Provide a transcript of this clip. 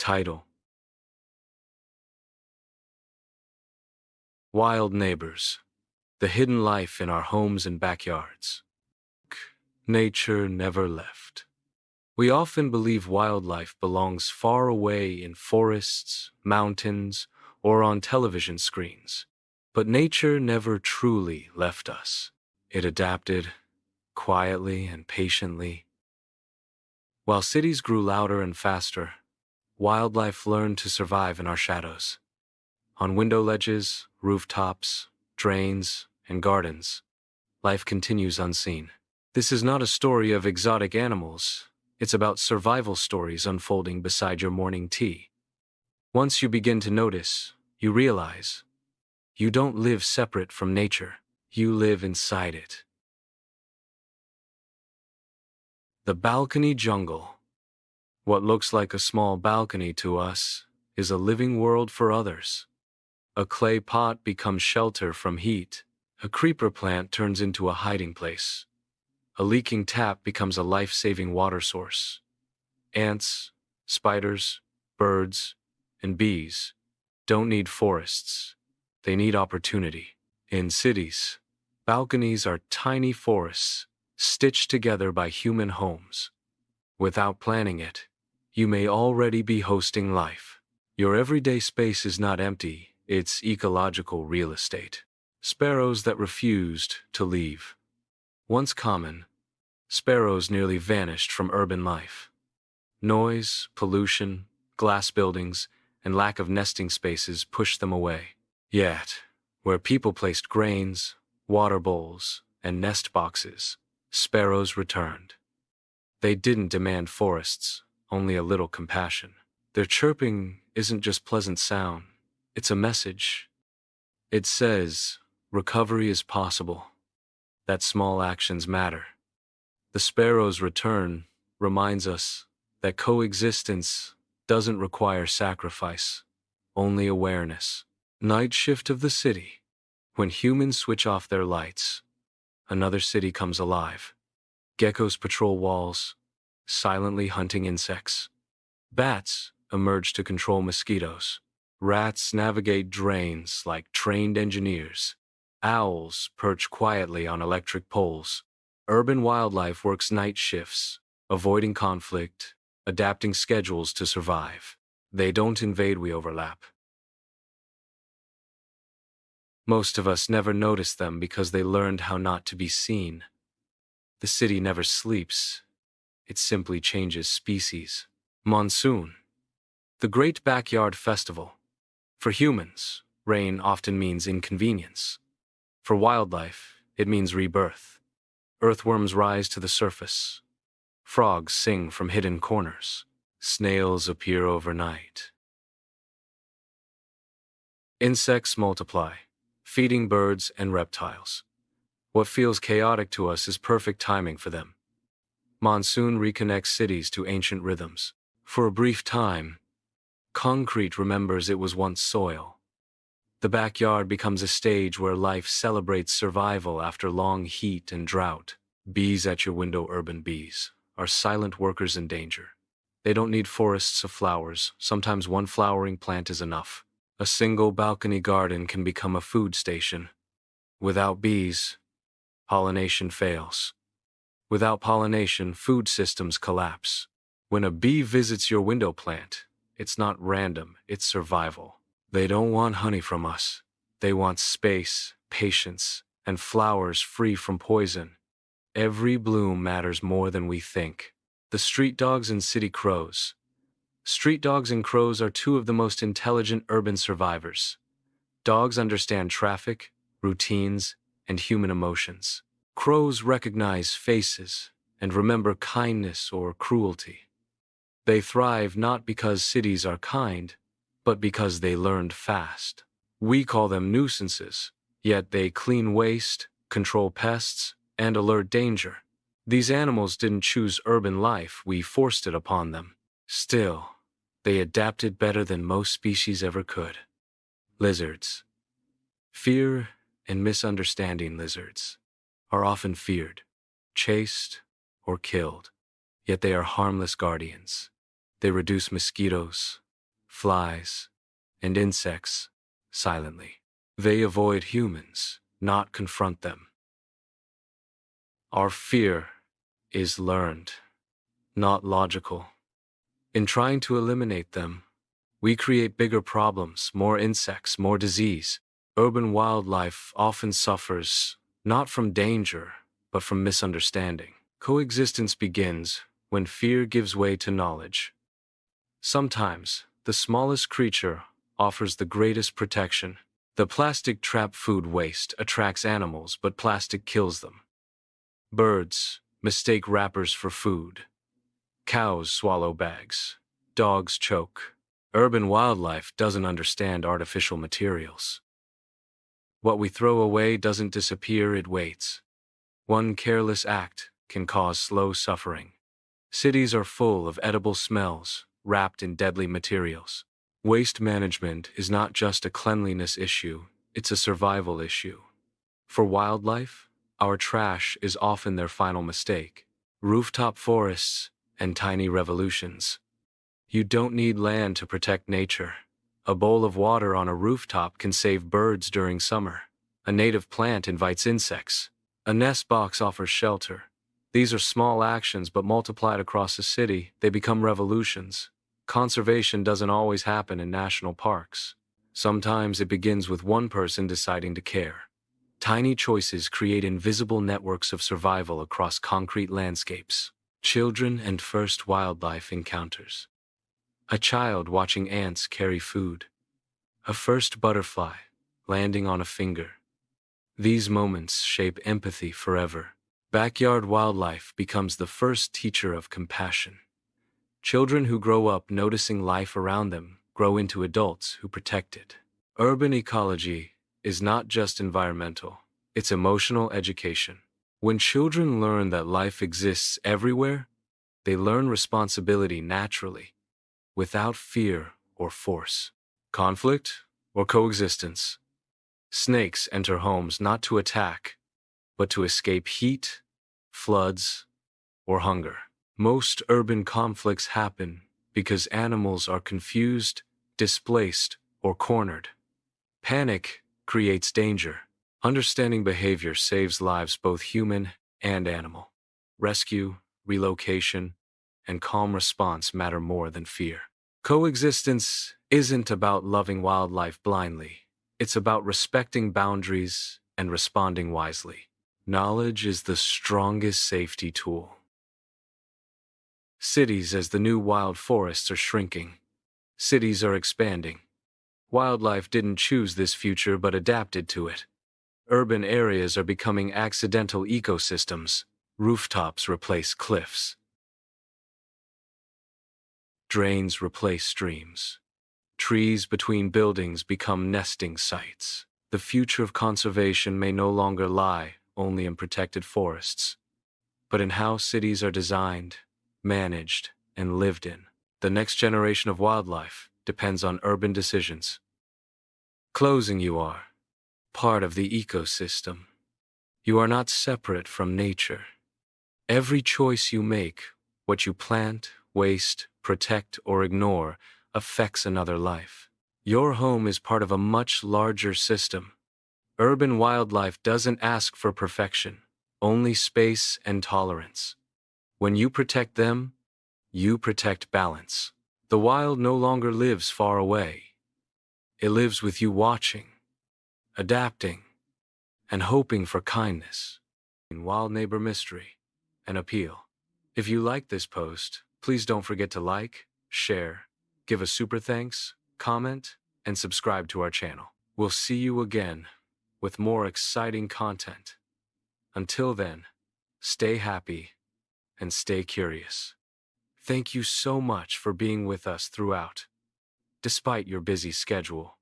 Title: Wild Neighbors. The hidden life in our homes and backyards. Nature never left. We often believe wildlife belongs far away in forests, mountains, or on television screens. But nature never truly left us. It adapted, quietly and patiently. While cities grew louder and faster, wildlife learned to survive in our shadows. On window ledges, rooftops, drains, and gardens, life continues unseen. This is not a story of exotic animals. It's about survival stories unfolding beside your morning tea. Once you begin to notice, you realize you don't live separate from nature. You live inside it. The balcony jungle. What looks like a small balcony to us is a living world for others. A clay pot becomes shelter from heat. A creeper plant turns into a hiding place. A leaking tap becomes a life-saving water source. Ants, spiders, birds, and bees don't need forests. They need opportunity. In cities, balconies are tiny forests stitched together by human homes. Without planning it, you may already be hosting life. Your everyday space is not empty, it's ecological real estate. Sparrows that refused to leave. Once common, sparrows nearly vanished from urban life. Noise, pollution, glass buildings, and lack of nesting spaces pushed them away. Yet, where people placed grains, water bowls, and nest boxes, sparrows returned. They didn't demand forests, only a little compassion. Their chirping isn't just pleasant sound, it's a message. It says, recovery is possible, that small actions matter. The sparrow's return reminds us that coexistence doesn't require sacrifice, only awareness. Night shift of the city. When humans switch off their lights, another city comes alive. Geckos patrol walls, silently hunting insects. Bats emerge to control mosquitoes. Rats navigate drains like trained engineers. Owls perch quietly on electric poles. Urban wildlife works night shifts, avoiding conflict, adapting schedules to survive. They don't invade, we overlap. Most of us never notice them because they learned how not to be seen. The city never sleeps. It simply changes species. Monsoon. The Great Backyard Festival. For humans, rain often means inconvenience. For wildlife, it means rebirth. Earthworms rise to the surface. Frogs sing from hidden corners. Snails appear overnight. Insects multiply, feeding birds and reptiles. What feels chaotic to us is perfect timing for them. Monsoon reconnects cities to ancient rhythms. For a brief time, concrete remembers it was once soil. The backyard becomes a stage where life celebrates survival after long heat and drought. Bees at your window, urban bees, are silent workers in danger. They don't need forests of flowers. Sometimes one flowering plant is enough. A single balcony garden can become a food station. Without bees, pollination fails. Without pollination, food systems collapse. When a bee visits your window plant, it's not random, it's survival. They don't want honey from us. They want space, patience, and flowers free from poison. Every bloom matters more than we think. The street dogs and city crows. Street dogs and crows are two of the most intelligent urban survivors. Dogs understand traffic, routines, and human emotions. Crows recognize faces and remember kindness or cruelty. They thrive not because cities are kind, but because they learned fast. We call them nuisances, yet they clean waste, control pests, and alert danger. These animals didn't choose urban life, we forced it upon them. Still, they adapted better than most species ever could. Lizards. Fear and misunderstanding. Lizards are often feared, chased, or killed, yet they are harmless guardians. They reduce mosquitoes, flies, and insects silently. They avoid humans, not confront them. Our fear is learned, not logical. In trying to eliminate them, we create bigger problems, more insects, more disease. Urban wildlife often suffers not from danger, but from misunderstanding. Coexistence begins when fear gives way to knowledge. Sometimes, the smallest creature offers the greatest protection. The plastic trap food waste attracts animals, but plastic kills them. Birds mistake wrappers for food. Cows swallow bags. Dogs choke. Urban wildlife doesn't understand artificial materials. What we throw away doesn't disappear, it waits. One careless act can cause slow suffering. Cities are full of edible smells, wrapped in deadly materials. Waste management is not just a cleanliness issue, it's a survival issue. For wildlife, our trash is often their final mistake. Rooftop forests and tiny revolutions. You don't need land to protect nature. A bowl of water on a rooftop can save birds during summer. A native plant invites insects. A nest box offers shelter. These are small actions, but multiplied across a city, they become revolutions. Conservation doesn't always happen in national parks. Sometimes it begins with one person deciding to care. Tiny choices create invisible networks of survival across concrete landscapes. Children and first wildlife encounters. A child watching ants carry food. A first butterfly landing on a finger. These moments shape empathy forever. Backyard wildlife becomes the first teacher of compassion. Children who grow up noticing life around them grow into adults who protect it. Urban ecology is not just environmental, it's emotional education. When children learn that life exists everywhere, they learn responsibility naturally, without fear or force. Conflict or coexistence. Snakes enter homes not to attack, but to escape heat, floods, or hunger. Most urban conflicts happen because animals are confused, displaced, or cornered. Panic creates danger. Understanding behavior saves lives, both human and animal. Rescue, relocation, and calm response matter more than fear. Coexistence isn't about loving wildlife blindly. It's about respecting boundaries and responding wisely. Knowledge is the strongest safety tool. Cities as the new wild forests are shrinking. Cities are expanding. Wildlife didn't choose this future but adapted to it. Urban areas are becoming accidental ecosystems. Rooftops replace cliffs. Drains replace streams. Trees between buildings become nesting sites. The future of conservation may no longer lie only in protected forests, but in how cities are designed, managed, and lived in. The next generation of wildlife depends on urban decisions. Closing, you are part of the ecosystem. You are not separate from nature. Every choice you make, what you plant, waste, protect, or ignore, affects another life. Your home is part of a much larger system. Urban wildlife doesn't ask for perfection, only space and tolerance. When you protect them, you protect balance. The wild no longer lives far away. It lives with you, watching, adapting, and hoping for kindness. In Wild Neighbor Mystery and Appeal. If you like this post, please don't forget to like, share, give a super thanks, comment, and subscribe to our channel. We'll see you again with more exciting content. Until then, stay happy and stay curious. Thank you so much for being with us throughout, despite your busy schedule.